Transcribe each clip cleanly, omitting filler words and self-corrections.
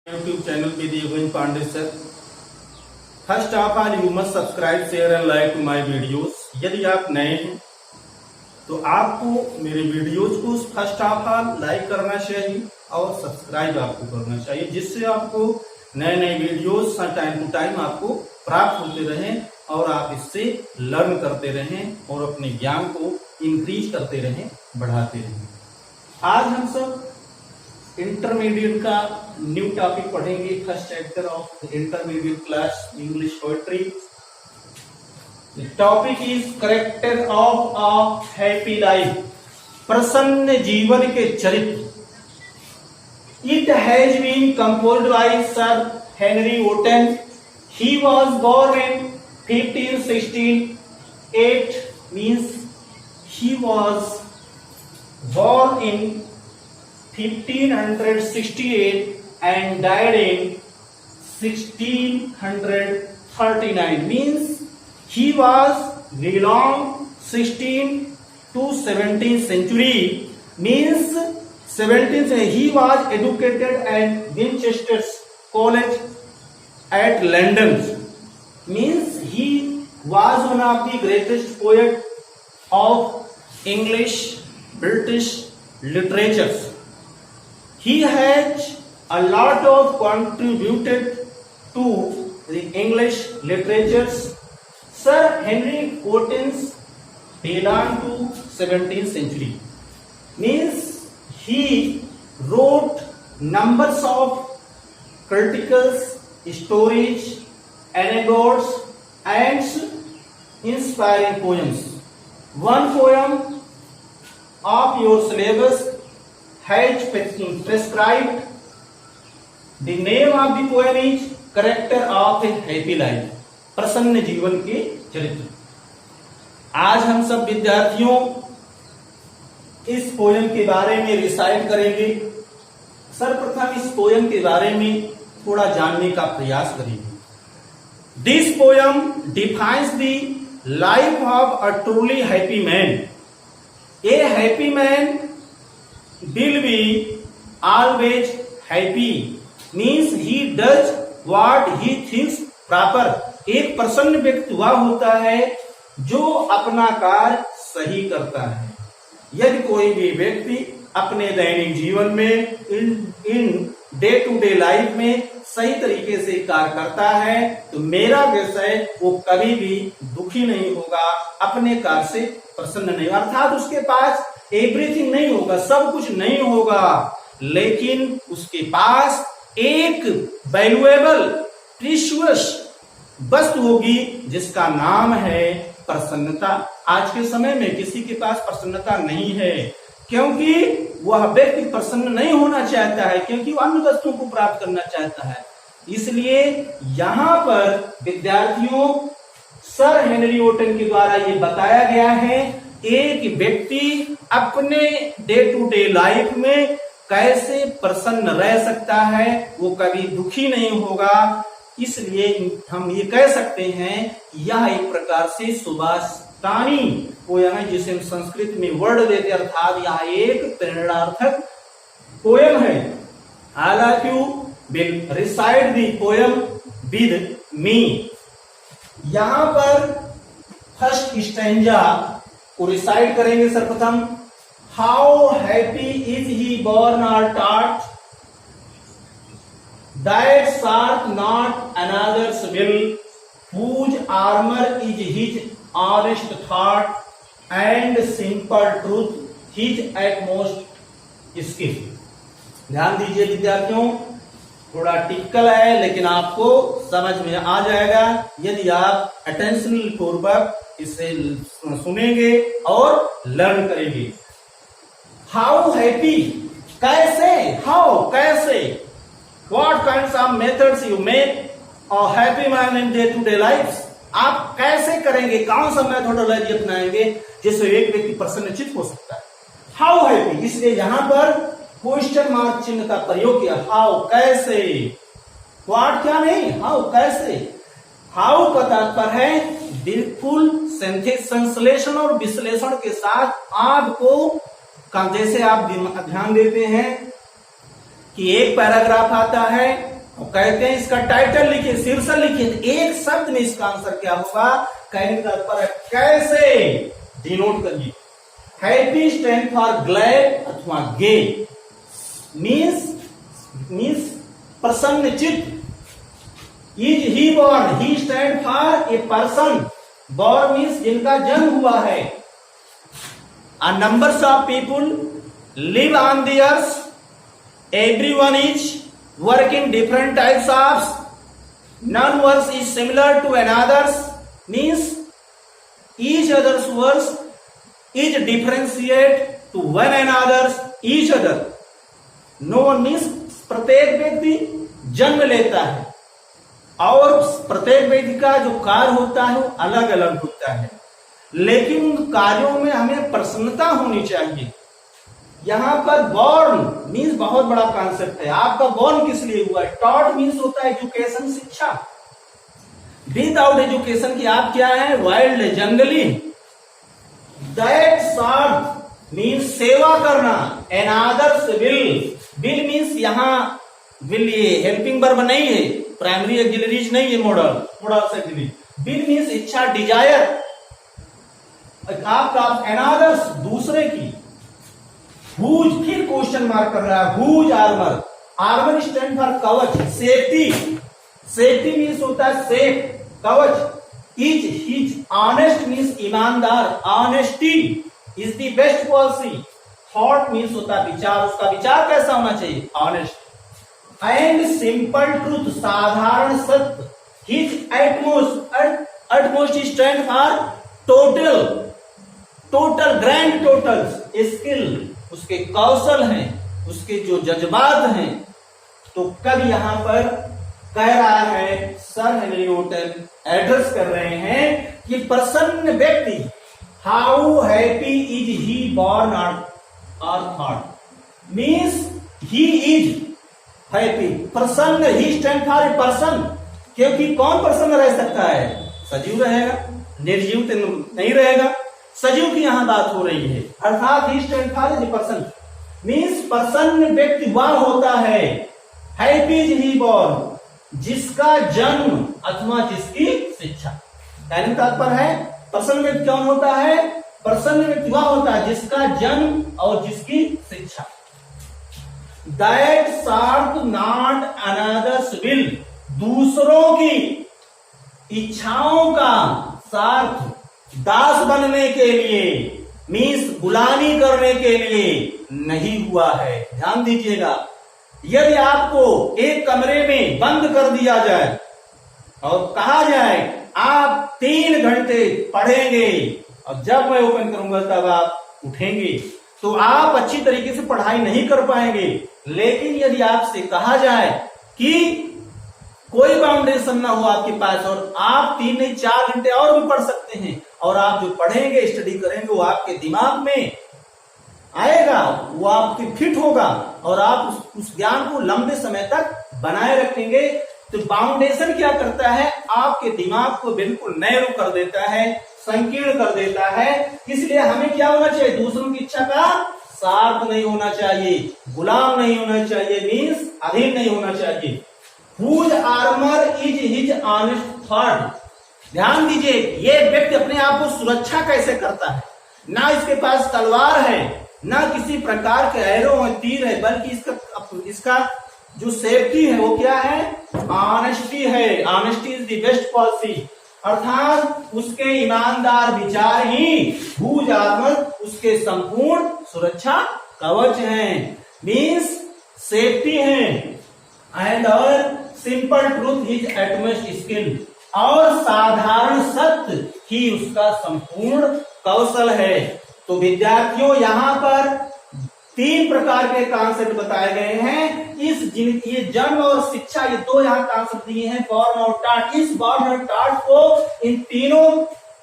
YouTube channel Vidya Pandey sir. First of all, you must subscribe, share and like to my videos. यदि आप नए हैं तो आपको मेरे वीडियोज को फर्स्ट ऑफ ऑल लाइक करना चाहिए और सब्सक्राइब आपको करना चाहिए, जिससे आपको नए नए वीडियोज टाइम टू टाइम आपको प्राप्त होते रहें और आप इससे लर्न करते रहें और अपने ज्ञान को इंक्रीज करते रहें, बढ़ाते रहें। आज हम सब इंटरमीडिएट का न्यू टॉपिक पढ़ेंगे, first chapter of intermediate class English poetry. Topic is character of a happy life, प्रसन्न जीवन के चरित्र। It has been composed by sir Henry Wotton. He was born in 1568 means he was born in 1568 and died in 1639 means he was belong 16th to 17th century means 17th he was educated at Winchester College at London means he was one of the greatest poet of English British literatures. He has a lot of contributed to the English literatures. Sir Henry Wotton's belonged to 17th century means he wrote numbers of criticals, stories, anecdotes and inspiring poems. One poem of your syllabus has prescribed. The name of the poem is Character of a Happy Life, प्रसन्न जीवन के चरित्र। आज हम सब विद्यार्थियों इस poem के बारे में रिसाइट करेंगे। सर्वप्रथम इस पोयम के बारे में थोड़ा जानने का प्रयास करेंगे। This poem defines the life of a truly happy man. A happy man will be always happy means he does what he thinks proper. एक प्रसन्न व्यक्ति वह होता है जो अपना कार्य सही करता है। यदि कोई भी व्यक्ति अपने दैनिक जीवन में in day to day life में सही तरीके से कार्य करता है तो मेरा विषय वो कभी भी दुखी नहीं होगा, अपने कार्य से प्रसन्न नहीं, अर्थात उसके पास एवरीथिंग नहीं होगा, सब कुछ नहीं होगा, लेकिन उसके पास एक वैल्यूएबल प्रीशियस वस्तु होगी जिसका नाम है प्रसन्नता। आज के समय में किसी के पास प्रसन्नता नहीं है क्योंकि वह व्यक्ति प्रसन्न नहीं होना चाहता है, क्योंकि वह अन्य वस्तुओं को प्राप्त करना चाहता है। इसलिए यहाँ पर विद्यार्थियों सर हेनरी वोटन के द्वारा ये बताया गया है एक व्यक्ति अपने डे टू डे लाइफ में कैसे प्रसन्न रह सकता है, वो कभी दुखी नहीं होगा। इसलिए हम ये कह सकते हैं यह एक प्रकार से सुभाषितानी पोयम है, जिसे हम संस्कृत में वर्ड देते, अर्थात यह एक प्रेरणार्थक पोयम है। All of you will recite the poem with me. यहाँ पर फर्स्ट स्टैंजा को रिसाइट करेंगे सर्वप्रथम। How happy is he born or taught, that shalt not another's will, whose armor is his honest thought and simple truth his utmost skill। ध्यान दीजिए विद्यार्थियों, थोड़ा typical है लेकिन आपको समझ में आ जाएगा यदि आप अटेंशन पूर्वक इसे सुनेंगे और लर्न करेंगे। हाउ हैप्पी, कैसे, हाउ कैसे, what kinds of methods you make a happy man in day to day life. आप कैसे करेंगे, कौन सा मेथोडोलॉजी अपनाएंगे जिससे एक व्यक्ति प्रसन्नचित हो सकता है। हाउ हैप्पी, इसलिए यहां पर क्वेश्चन मार्क चिन्ह का प्रयोग किया। हाउ कैसे, व्हाट क्या नहीं, हाउ कैसे। हाउ का तात्पर्य है बिल्कुल संश्लेषण और विश्लेषण के साथ आपको, जैसे आप ध्यान देते हैं कि एक पैराग्राफ आता है कहते हैं इसका टाइटल लिखिए, शीर्षक लिखिए, तो एक शब्द में इसका आंसर क्या होगा? कहने का तात्पर्य कैसे डिनोट करिए। हैप्पी स्टैंड फॉर ग्लैड अथवा गे, मीन्स प्रसन्न चित्त। Is he born, he stand for a person, born means जिनका जन्म हुआ है। A numbers of people live on the earth. Everyone is working different types of. None works is similar to another's. Means each other's works is differentiate to one another's each other. No one means प्रत्येक व्यक्ति जन्म लेता है और प्रत्येक व्यक्ति का जो कार्य होता है वो अलग अलग होता है, लेकिन उन कार्यों में हमें प्रसन्नता होनी चाहिए। यहां पर बॉर्न मीन्स बहुत बड़ा कॉन्सेप्ट है। आपका बॉर्न किस लिए हुआ है? टॉट मीन्स होता है एजुकेशन, शिक्षा। विदाउट एजुकेशन की आप क्या है? वाइल्ड, जंगली। दैट सर्व मीन्स सेवा करना। एनादर्स विल, विल मीन्स यहां विल ये हेल्पिंग वर्ब नहीं है, प्राइमरी ऑक्सिलरीज नहीं है, मॉडल ऑक्सिलरी। विल मीन्स इच्छा, डिजायर। आपका एनादर्स दूसरे की। हुज, फिर क्वेश्चन मार्क कर रहा है, whose armour, armour stand for कवच, सेफ्टी। सेफ्टी मीन्स होता है सेफ, कवच। इज हिज ऑनेस्ट मीन्स ईमानदार, honesty is the best policy. Thought means होता है विचार, उसका विचार कैसा होना चाहिए? ऑनेस्ट। एंड सिंपल ट्रूथ, साधारण सत्य। His utmost stand for total, total, grand totals. Skill, उसके कौशल हैं, उसके जो जज्बात हैं। तो कब यहां पर कह रहा है सर हेनरी वोटन एड्रेस कर रहे हैं कि प्रसन्न व्यक्ति, how happy is he born और thought, means he is happy, प्रसन्न। He stand for a person, क्योंकि कौन प्रसन्न रह सकता है? सजीव रहेगा, निर्जीव तो नहीं रहेगा। सजीव की यहां बात हो रही है, अर्थात he stand for a person means प्रसन्न व्यक्ति वह होता है, हैप्पी इज ही बॉर्न, जिसका जन्म अथवा जिसकी शिक्षा। कहने का तात्पर्य है प्रसन्न व्यक्ति कौन होता है? प्रसन्न व्यक्ति वह होता है जिसका जन्म और जिसकी शिक्षा। That serve not another's will, दूसरों की इच्छाओं का सार्थ, दास बनने के लिए मीन्स गुलामी करने के लिए नहीं हुआ है। ध्यान दीजिएगा, यदि आपको एक कमरे में बंद कर दिया जाए और कहा जाए आप 3 घंटे पढ़ेंगे और जब मैं ओपन करूंगा तब आप उठेंगे, तो आप अच्छी तरीके से पढ़ाई नहीं कर पाएंगे। लेकिन यदि आपसे कहा जाए कि कोई बाउंडेशन ना हो आपके पास और आप 3 नहीं 4 घंटे और भी पढ़ सकते हैं, और आप जो पढ़ेंगे, स्टडी करेंगे, वो आपके दिमाग में आएगा, वो आपके फिट होगा और आप उस ज्ञान को लंबे समय तक बनाए रखेंगे। तो बाउंडेशन क्या करता है? आपके दिमाग को बिल्कुल नैरो कर देता है, संकीर्ण कर देता है। इसलिए हमें क्या होना चाहिए? दूसरों की इच्छा का सार्थ नहीं होना चाहिए, गुलाम नहीं होना चाहिए, मीन्स अधीन नहीं होना चाहिए। Whose armour is his honest thought. ध्यान दीजिए, ये व्यक्ति अपने आप को सुरक्षा कैसे करता है? ना इसके पास तलवार है, ना किसी प्रकार के एरो और तीर है, बल्कि इसका जो सेफ्टी है वो क्या है? ऑनेस्टी है। Honesty is the best policy, अर्थात उसके ईमानदार विचार ही हुज आर्मर, उसके संपूर्ण सुरक्षा कवच हैं, मीन्स सेफ्टी है। एंड और simple truth his utmost skill, और साधारण सत्य ही उसका संपूर्ण कौशल है। तो विद्यार्थियों, यहां पर 3 प्रकार के कॉन्सेप्ट बताए गए हैं। ये जन्म और शिक्षा, ये 2 यहाँ कॉन्सेप्ट दिए हैं, बॉर्न और टॉट। इस बॉर्न और टॉट को इन तीनों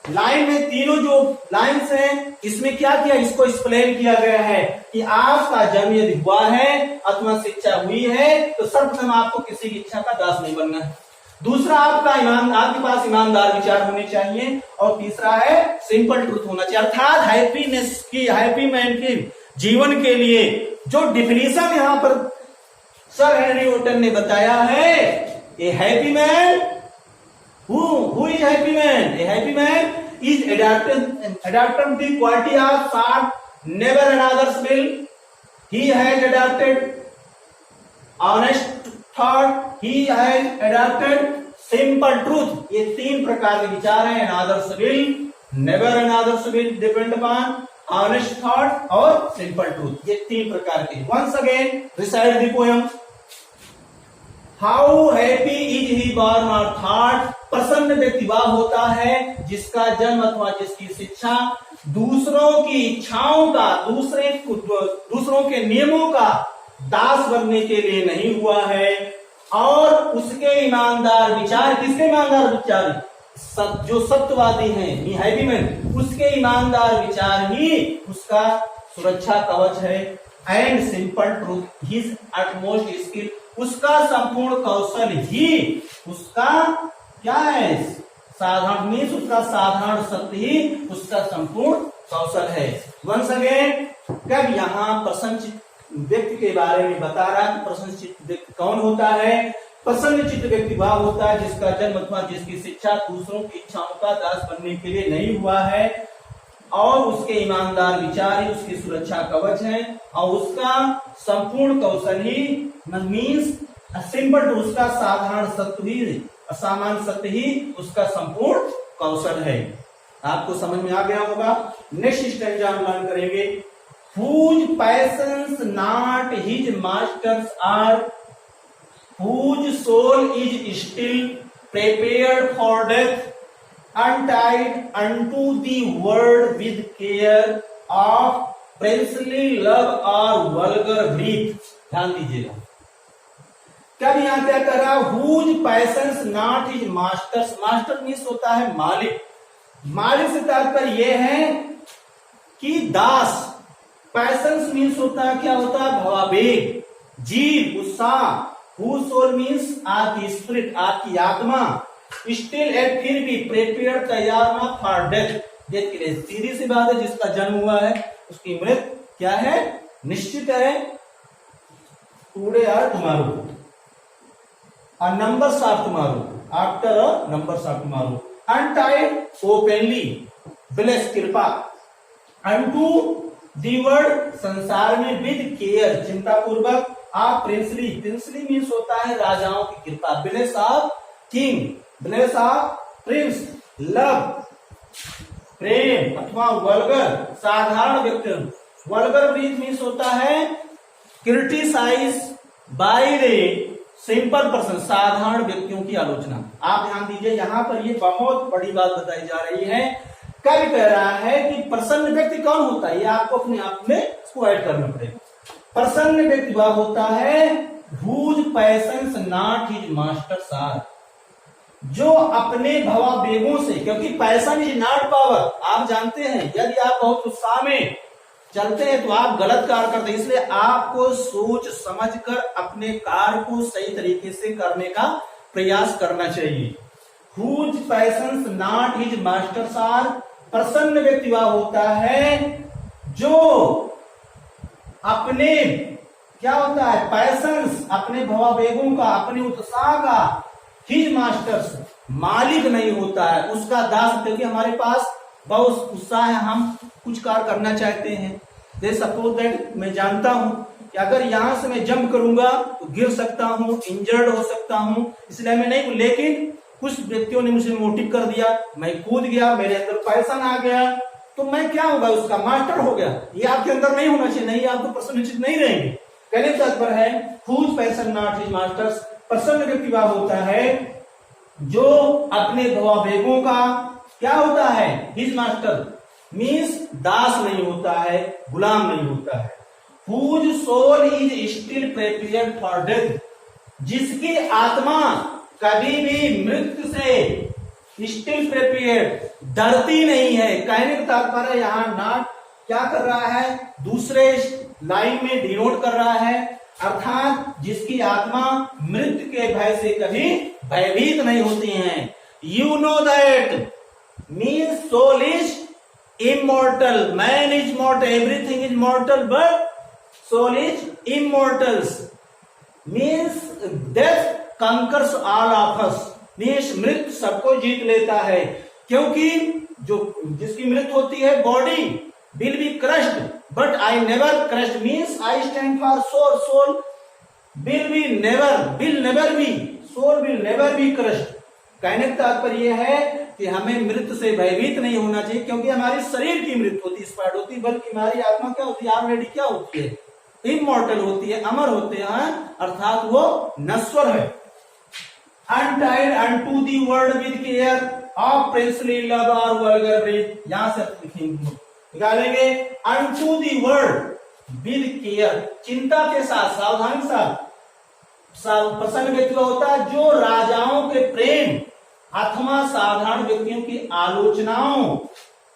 लाइन में, तीनों जो लाइन्स हैं, इसमें क्या किया? इसको एक्सप्लेन किया गया है कि आपका जन्म यदि हुआ है अथवा शिक्षा हुई है तो सर्वप्रथम आपको किसी की इच्छा का दास नहीं बनना है। दूसरा, आपके पास ईमानदार विचार होने चाहिए, और तीसरा है सिंपल ट्रूथ होना चाहिए। अर्थात हैप्पी मैन के जीवन के लिए जो डिफिनीशन यहाँ पर सर हेनरी वोटन ने बताया है ए happy man who is happy man, A happy man is adapted the quality of thought, never another's will. He has adapted honest thought, he has adapted simple truth. ये तीन प्रकार के विचार हैं, another's will, never another's will depend upon, honest thought और simple truth. ये तीन प्रकार के. Once again recite the poem. How happy is he born or thought. प्रसन्न व्यक्ति वह होता है जिसका जन्म अथवा जिसकी शिक्षा दूसरों की इच्छाओं का, दूसरों के नियमों का दास बनने के लिए नहीं हुआ है और उसके ईमानदार विचार, किसके ईमानदार विचार, जो सत्यवादी हैं, हैप्पी मैन, उसके ईमानदार विचार ही उसका सुरक्षा कवच है. And simple truth, his utmost skill, उसका संपूर्ण कौशल ही उसका क्या है, साधारण मीन्स उसका साधारण सत्य ही उसका संपूर्ण कौशल है. वंस अगेन, कब यहाँ प्रसन्नचित्त व्यक्ति के बारे में बता रहा है. प्रसन्नचित्त व्यक्ति कौन होता है? प्रसन्नचित्त व्यक्ति वह होता है जिसका जन्म अथवा जिसकी शिक्षा दूसरों की इच्छाओं का दास बनने के लिए नहीं हुआ है और उसके ईमानदार विचार ही उसकी सुरक्षा कवच है और उसका संपूर्ण कौशल ही मीन्स सिंपल, उसका साधारण सत्य ही, असामान्य सत्य ही उसका संपूर्ण कौशल है. आपको समझ में आ गया होगा. नेक्स्ट स्टेंजा हम लर्न करेंगे. Whose passions not his masters are, whose soul is still prepared for death, untied unto the world with care of princely love or vulgar breath. ध्यान दीजिएगा. क्या यहां क्या कर रहा है? Whose passions not his masters. Master means होता है मालिक. मालिक से तात्पर्य यह है कि दास. पैशंस मीन्स होता है, क्या होता है? भावावेग, जीव, उत्साह. Whose soul means आपकी स्पिरिट, आपकी आत्मा. स्टिल एट, फिर भी, प्रिपेयर, तैयार ना, फॉर डेथ, डेथ के लिए. सीधी सी बात है, जिसका जन्म हुआ है उसकी मृत्यु क्या है? निश्चित है. टुडे और tomorrow, a numbers of tomorrow, after a numbers of tomorrow. Untied openly, bless कृपा, unto the world संसार में with care चिंता पूर्वक, आप प्रिंसली, प्रिंसली मीन्स होता है राजाओं की कृपा. bless of king, bless of prince, love प्रेम अथवा वल्गर साधारण व्यक्ति. वल्गर मीन्स होता है criticise by the simple person, साधारण व्यक्तियों की आलोचना. आप ध्यान दीजिए, यहाँ पर ये बहुत बड़ी बात बताई जा रही है. कवि कह रहा है कि प्रसन्न व्यक्ति कौन होता है, ये आपको अपने आप में इसको ऐड करना पड़ेगा. प्रसन्न व्यक्ति वह होता है whose passions not his masters are, जो अपने भवावेगों से, क्योंकि पैशन इज नॉट पावर. आप जानते हैं यदि आप बहुत उत्साह में चलते हैं तो आप गलत कार्य करते हैं. इसलिए आपको सोच समझकर अपने कार्य को सही तरीके से करने का प्रयास करना चाहिए. Whose passions not his masters are, प्रसन्न व्यक्ति वह होता है जो अपने, क्या होता है? पैशंस, अपने भावावेगों का, अपने उत्साह का, हिज मास्टर्स, मालिक नहीं होता है, उसका दास. क्योंकि हमारे पास बहुत उत्साह है, हम कुछ कार्य करना चाहते हैं. दे सपोज दैट, मैं जानता हूं कि अगर यहां से मैं जंप करूंगा तो गिर सकता हूं, इंजर्ड हो सकता हूं, इसलिए मैं नहीं. लेकिन कुछ व्यक्तियों ने मुझे मोटिव कर दिया, मैं कूद गया, मेरे अंदर पैशन आ गया, तो मैं क्या होगा? उसका मास्टर हो गया. ये आपके अंदर नहीं होना चाहिए, नहीं आप तो प्रसन्नचित्त नहीं रहेंगे. कहने का तात्पर्य है whose passion not his masters, प्रसन्न व्यक्ति वह होता है जो अपने भावावेगों का, क्या होता है? हिज मास्टर मीन्स दास नहीं होता है, गुलाम नहीं होता है. whose soul is still prepared for death, जिसकी आत्मा कभी भी मृत्यु से स्टिल प्रिपेयर्ड, डरती नहीं है. कहने का तात्पर्य यहाँ नॉट क्या कर रहा है? दूसरे लाइन में डिनोट कर रहा है, अर्थात जिसकी आत्मा मृत्यु के भय से कभी भयभीत नहीं होती है. You know that means soul is immortal, man is mortal, everything is mortal, but soul is immortal. Means death conquers all of us, means मृत्यु सबको जीत लेता है, क्योंकि जो जिसकी मृत्यु होती है body will be crushed but I never crushed, means I stand for soul, soul will never be crushed. कहने का तात्पर्य है कि हमें मृत्यु से भयभीत नहीं होना चाहिए, क्योंकि हमारी शरीर की मृत्यु होती है, एक्सपायर्ड होती है, बल्कि हमारी आत्मा क्या होती है, ऑलरेडी क्या होती है, इमॉर्टल होती है, अमर होते हैं, अर्थात वो नश्वर है। Untied unto the word with care of princely love और वल्गर ब्रीथ, यहां से निकालेंगे unto the word with care, चिंता के साथ, सावधानी के साथ। प्रसन्न व्यक्ति होता है जो राजाओं के प्रेम अथवा साधारण व्यक्तियों की आलोचनाओं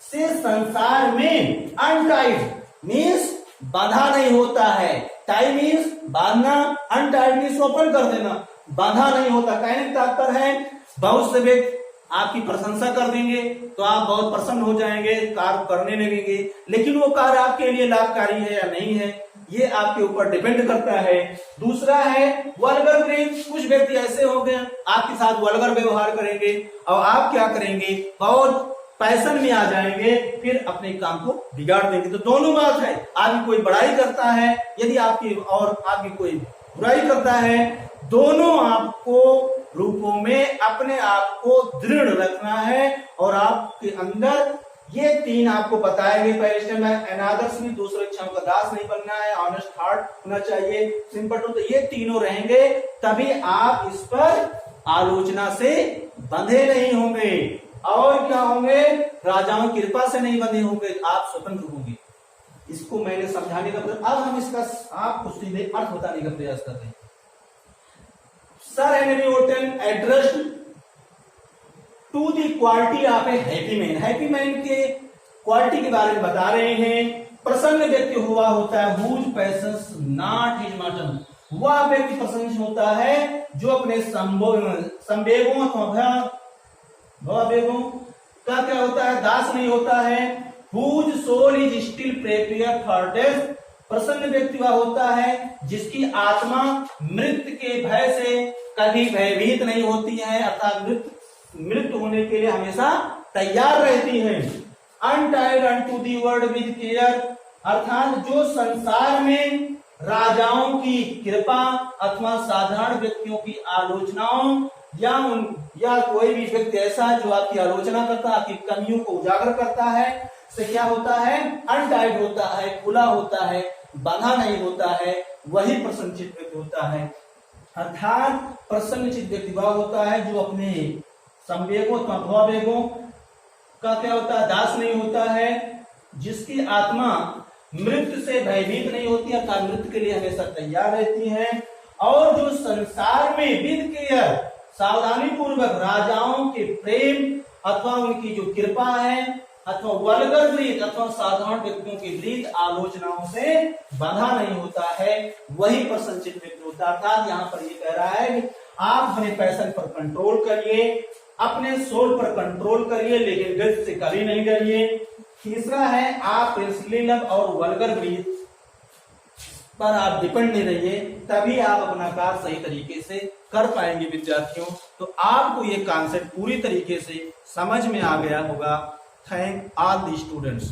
से संसार में अनटाइड मीन्स बाधा नहीं होता है, टाई मीन्स बांधना, अनटाइड मीन्स ओपन कर देना, बाधा नहीं होता। कहने का तात्पर्य है बहुत से व्यक्ति आपकी प्रशंसा कर देंगे तो आप बहुत प्रसन्न हो जाएंगे, कार्य करने लगेंगे, लेकिन वो कार्य आपके लिए लाभकारी है या नहीं है ये आपके ऊपर डिपेंड करता है। दूसरा है वल्गर ब्रीथ, कुछ व्यक्ति ऐसे होंगे आपके साथ वल्गर व्यवहार करेंगे और आप क्या करेंगे, बहुत पैशन में आ जाएंगे, फिर अपने काम को बिगाड़ देंगे। तो दोनों बात है, आपकी कोई बड़ाई करता है यदि आपकी और आपकी कोई बुराई करता है, दोनों आपको रूपों में अपने आप को दृढ़ रखना है और आपके अंदर ये तीन आपको बताएंगे पहले स्टेप में, अनादर्श में, दूसरे इच्छाओं का दास नहीं बनना है, ऑनेस्ट हार्ट होना चाहिए, सिंपल तो ये तीनों रहेंगे तभी आप इस पर आलोचना से बंधे नहीं होंगे। और क्या होंगे, राजाओं की कृपा से नहीं बंधे होंगे, आप स्वतंत्र होंगे। इसको मैंने समझाने का प्रयास, अब हम इसका आपको सीधे अर्थ बताने का प्रयास करते हैं। Sir Henry Wotton addressed to the quality of a happy man, happy man के क्वालिटी के बारे में बता रहे हैं। प्रसन्न व्यक्ति हुआ होता है whose passions not his master, वह व्यक्ति प्रसन्न होता है जो अपने संवेगों भावावेगों का क्या होता है, दास नहीं होता है। Whose soul is still prepare for death, प्रसन्न व्यक्ति वह होता है जिसकी आत्मा मृत्यु के भय से कभी भयभीत नहीं होती है, अर्थात मृत्यु होने के लिए हमेशा तैयार रहती है। Untied unto the word with care, अर्थात जो संसार में राजाओं की कृपा अथवा साधारण व्यक्तियों की आलोचनाओं या कोई भी व्यक्ति ऐसा जो आपकी आलोचना करता है, आपकी कमियों को उजागर करता है, से क्या होता है, अनटाइड होता है, खुला होता है, बाधा नहीं होता है, वही प्रसन्नचित्त व्यक्ति होता है। अर्थात प्रसन्नचित्त व्यक्ति वह होता है जो अपने संवेगों अथवा भावावेगों का क्या होता है, दास नहीं होता है, जिसकी आत्मा मृत्यु से भयभीत नहीं होती, अर्थात मृत्यु के लिए हमेशा तैयार रहती है, और जो संसार में विद केयर सावधानी पूर्वक राजाओं के प्रेम अथवा उनकी जो कृपा है अथवा वल्गर ब्रीथ अथवा साधारण व्यक्तियों की ब्रीथ आलोचनाओं से बाधा नहीं होता है, वही प्रसन्नचित्त व्यक्ति होता है। अर्थात यहाँ पर ये कह रहा है कि आप अपने पैशन पर कंट्रोल करिए, अपने सोल पर कंट्रोल करिए, लेकिन गलत से कभी नहीं करिए। तीसरा है आप प्रिंसली लव और वल्गर ब्रीथ पर आप डिपेंड नहीं रहिए, तभी आप अपना कार्य सही तरीके से कर पाएंगे विद्यार्थियों। तो आपको ये कॉन्सेप्ट पूरी तरीके से समझ में आ गया होगा। Thank all the students.